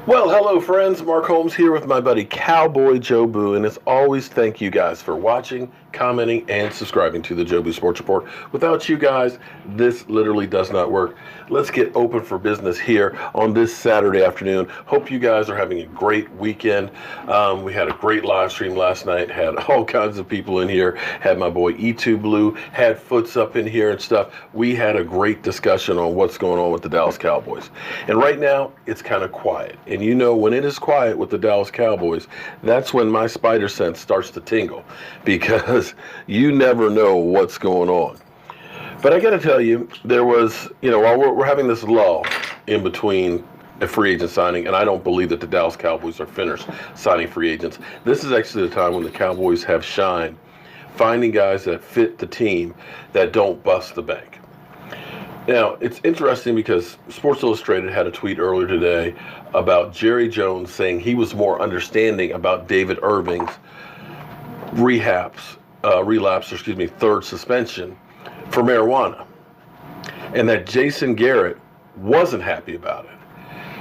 Well, hello, friends. Mark Holmes here with my buddy Cowboy Joe Boo, and as always, thank you guys for watching, commenting, and subscribing to the Joe Boo Sports Report. Without you guys, this literally does not work. Let's get open for business here on this Saturday afternoon. Hope you guys are having a great weekend. We had a great live stream last night, had all kinds of people in here, had my boy E2 Blue, had Foots up in here and stuff. We had a great discussion on what's going on with the Dallas Cowboys. And right now, it's kind of quiet. And you know, when it is quiet with the Dallas Cowboys, that's when my spider sense starts to tingle, because you never know what's going on. But I got to tell you, there was, while we're having this lull in between a free agent signing, and I don't believe that the Dallas Cowboys are finished signing free agents. This is actually the time when the Cowboys have shined, finding guys that fit the team that don't bust the bank. Now, it's interesting because Sports Illustrated had a tweet earlier today about Jerry Jones saying he was more understanding about David Irving's third suspension for marijuana, and that Jason Garrett wasn't happy about it.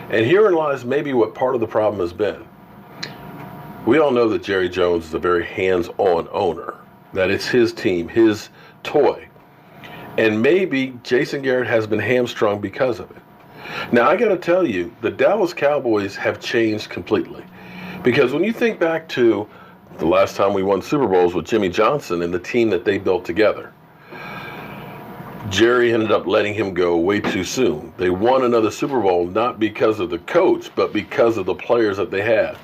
And herein lies maybe what part of the problem has been. We all know that Jerry Jones is a very hands-on owner, that it's his team, his toy. And maybe Jason Garrett has been hamstrung because of it. Now, I got to tell you, the Dallas Cowboys have changed completely. Because when you think back to the last time we won Super Bowls with Jimmy Johnson and the team that they built together, Jerry ended up letting him go way too soon. They won another Super Bowl not because of the coach, but because of the players that they had.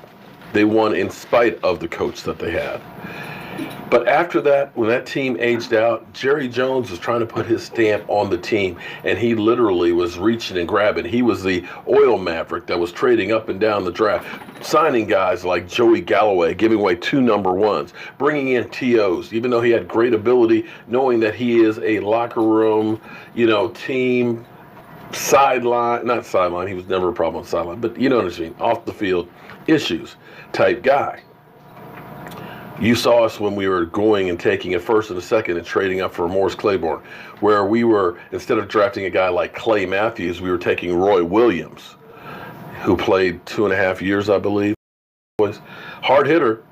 They won in spite of the coach that they had. But after that, when that team aged out, Jerry Jones was trying to put his stamp on the team, and he literally was reaching and grabbing. He was the oil maverick that was trading up and down the draft, signing guys like Joey Galloway, giving away 2 number ones, bringing in TOs, even though he had great ability, knowing that he is a locker room, team not sideline, he was never a problem on sideline, but you know what I mean, off the field issues type guy. You saw us when we were going and taking a first and a second and trading up for Morris Claiborne, where we were, instead of drafting a guy like Clay Matthews, we were taking Roy Williams, who played 2.5 years, I believe. Hard hitter,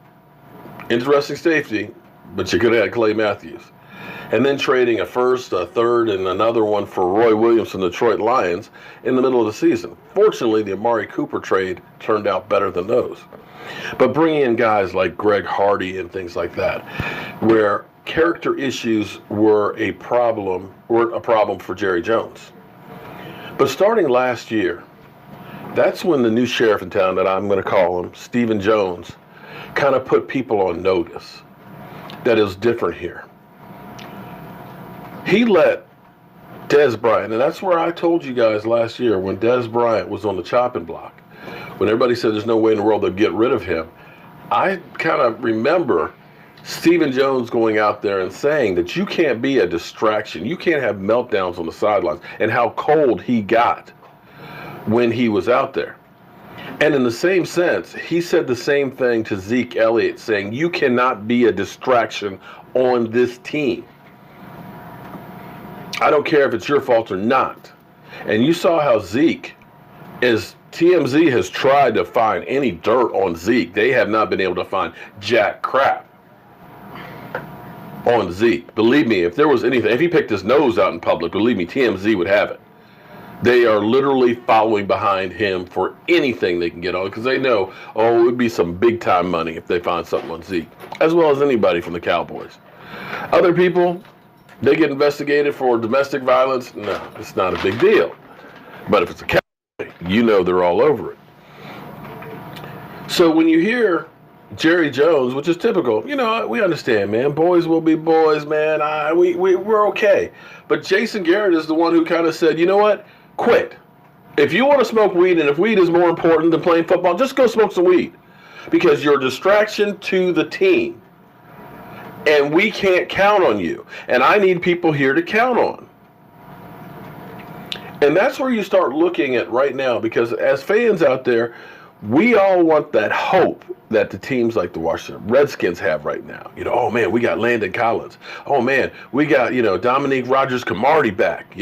interesting safety, but you could have had Clay Matthews. And then trading a first, a third, and another one for Roy Williams from the Detroit Lions in the middle of the season. Fortunately, the Amari Cooper trade turned out better than those. But bringing in guys like Greg Hardy and things like that, where character issues weren't a problem for Jerry Jones. But starting last year, that's when the new sheriff in town, that I'm going to call him, Stephen Jones, kind of put people on notice that it was different here. He let Dez Bryant, and that's where I told you guys last year when Dez Bryant was on the chopping block, when everybody said there's no way in the world they'll get rid of him, I kind of remember Stephen Jones going out there and saying that you can't be a distraction. You can't have meltdowns on the sidelines, and how cold he got when he was out there. And in the same sense, he said the same thing to Zeke Elliott, saying you cannot be a distraction on this team. I don't care if it's your fault or not. And you saw how Zeke, as TMZ has tried to find any dirt on Zeke, they have not been able to find jack crap on Zeke. Believe me, if there was anything, if he picked his nose out in public, believe me, TMZ would have it. They are literally following behind him for anything they can get on, because they know, it would be some big time money if they find something on Zeke, as well as anybody from the Cowboys. Other people, they get investigated for domestic violence. No, it's not a big deal. But if it's a Cowboy, they're all over it. So when you hear Jerry Jones, which is typical, we understand, man. Boys will be boys, man. We're okay. But Jason Garrett is the one who kind of said, you know what? Quit. If you want to smoke weed, and if weed is more important than playing football, just go smoke some weed. Because you're a distraction to the team. And we can't count on you. And I need people here to count on. And that's where you start looking at right now, because as fans out there, we all want that hope that the teams like the Washington Redskins have right now. Oh man, we got Landon Collins. Oh man, we got, Dominique Rodgers-Cromartie back,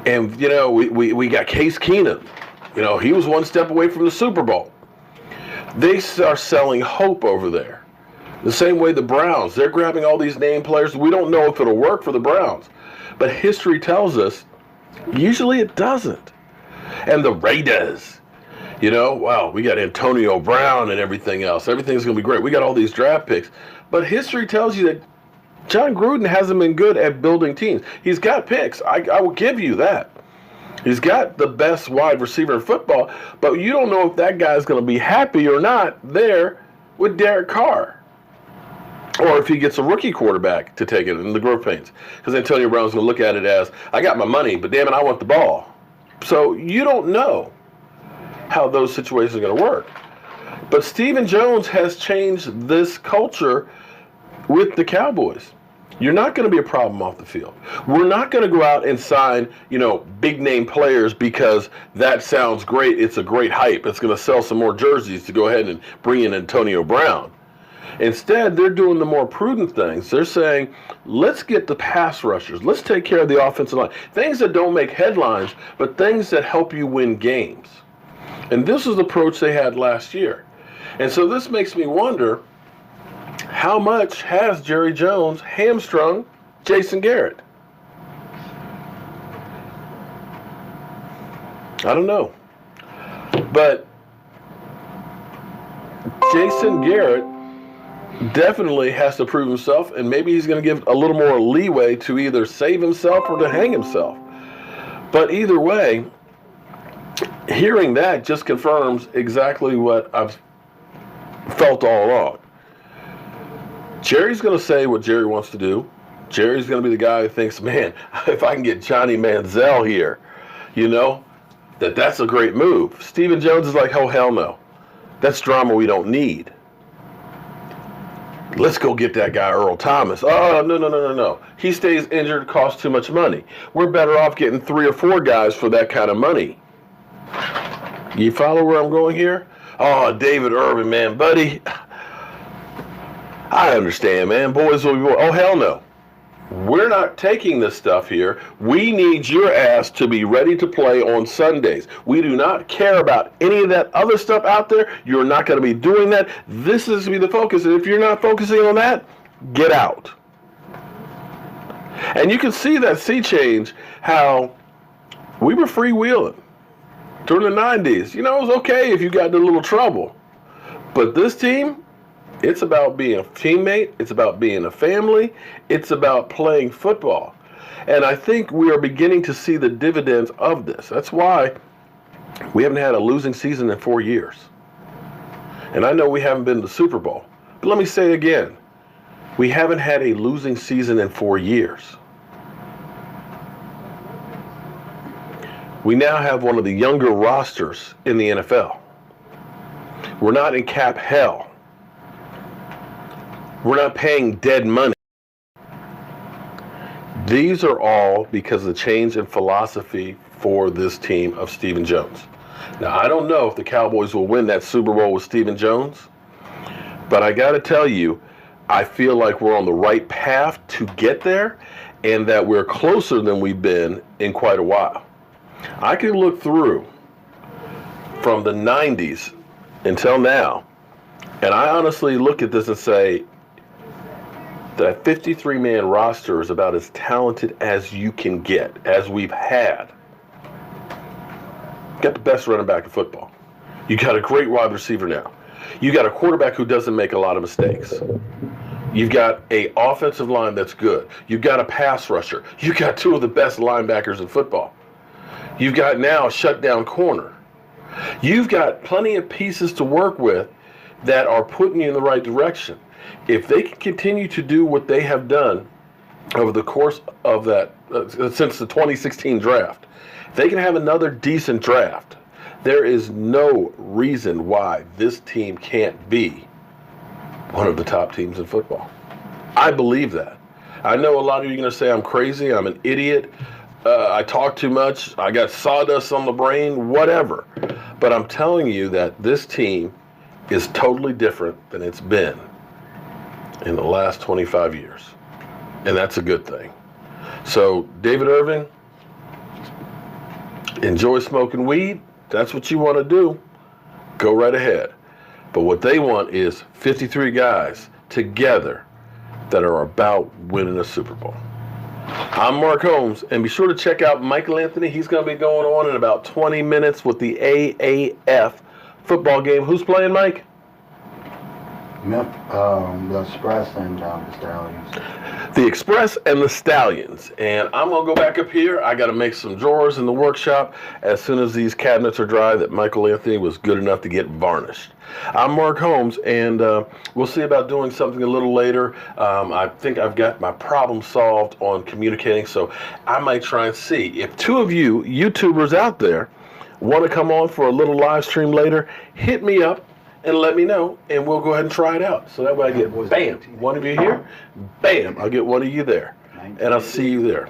And, we got Case Keenum. He was one step away from the Super Bowl. They are selling hope over there. The same way the Browns, they're grabbing all these name players. We don't know if it'll work for the Browns, but history tells us usually it doesn't. And the Raiders, wow, we got Antonio Brown and everything else. Everything's going to be great. We got all these draft picks. But history tells you that John Gruden hasn't been good at building teams. He's got picks. I will give you that. He's got the best wide receiver in football, but you don't know if that guy's going to be happy or not there with Derek Carr. Or if he gets a rookie quarterback to take it in the growth pains. Because Antonio Brown's going to look at it as, I got my money, but damn it, I want the ball. So you don't know how those situations are going to work. But Stephen Jones has changed this culture with the Cowboys. You're not going to be a problem off the field. We're not going to go out and sign, big name players because that sounds great. It's a great hype. It's going to sell some more jerseys to go ahead and bring in Antonio Brown. Instead, they're doing the more prudent things. They're saying, let's get the pass rushers. Let's take care of the offensive line. Things that don't make headlines, but things that help you win games. And this is the approach they had last year. And so this makes me wonder, how much has Jerry Jones hamstrung Jason Garrett? I don't know. But Jason Garrett definitely has to prove himself, and maybe he's going to give a little more leeway to either save himself or to hang himself. But either way, hearing that just confirms exactly what I've felt all along. Jerry's going to say what Jerry wants to do. Jerry's going to be the guy who thinks, man, if I can get Johnny Manziel here, that's a great move. Stephen Jones is like, oh, hell no. That's drama we don't need. Let's go get that guy Earl Thomas. Oh, no. He stays injured, costs too much money. We're better off getting 3 or 4 guys for that kind of money. You follow where I'm going here? Oh, David Irving, man, buddy. I understand, man. Boys will be boys. Oh, hell no. We're not taking this stuff here. We need your ass to be ready to play on Sundays. We do not care about any of that other stuff out there. You're not going to be doing that. This is going to be the focus. And if you're not focusing on that, get out. And you can see that sea change, how we were freewheeling during the 90s. It was okay if you got in a little trouble. But this team, it's about being a teammate. It's about being a family. It's about playing football. And I think we are beginning to see the dividends of this. That's why we haven't had a losing season in 4 years. And I know we haven't been to the Super Bowl. But let me say it again. We haven't had a losing season in 4 years. We now have one of the younger rosters in the NFL. We're not in cap hell. We're not paying dead money. These are all because of the change in philosophy for this team of Stephen Jones. Now, I don't know if the Cowboys will win that Super Bowl with Stephen Jones, but I got to tell you, I feel like we're on the right path to get there, and that we're closer than we've been in quite a while. I can look through from the 90s until now, and I honestly look at this and say, that 53-man roster is about as talented as you can get, as we've had. Got the best running back in football. You got a great wide receiver now. You got a quarterback who doesn't make a lot of mistakes. You've got an offensive line that's good. You've got a pass rusher. You've got 2 of the best linebackers in football. You've got now a shutdown corner. You've got plenty of pieces to work with that are putting you in the right direction. If they can continue to do what they have done over the course of that, since the 2016 draft, they can have another decent draft. There is no reason why this team can't be one of the top teams in football. I believe that. I know a lot of you are going to say I'm crazy, I'm an idiot, I talk too much, I got sawdust on the brain, whatever. But I'm telling you that this team is totally different than it's been in the last 25 years. And that's a good thing. So, David Irving, enjoy smoking weed. that's what you want to do, go right ahead. But what they want is 53 guys together that are about winning a Super Bowl. I'm Mark Holmes, and be sure to check out Michael Anthony. He's going to be going on in about 20 minutes with the AAF football game. Who's playing, Mike? The Express and the Stallions. The Express and the Stallions. And I'm going to go back up here. I got to make some drawers in the workshop as soon as these cabinets are dry that Michael Anthony was good enough to get varnished. I'm Mark Holmes, and we'll see about doing something a little later. I think I've got my problem solved on communicating, so I might try and see. If two of you YouTubers out there want to come on for a little live stream later, hit me up and let me know, and we'll go ahead and try it out. So that way I get, bam, one of you here, bam, I'll get one of you there. And I'll see you there.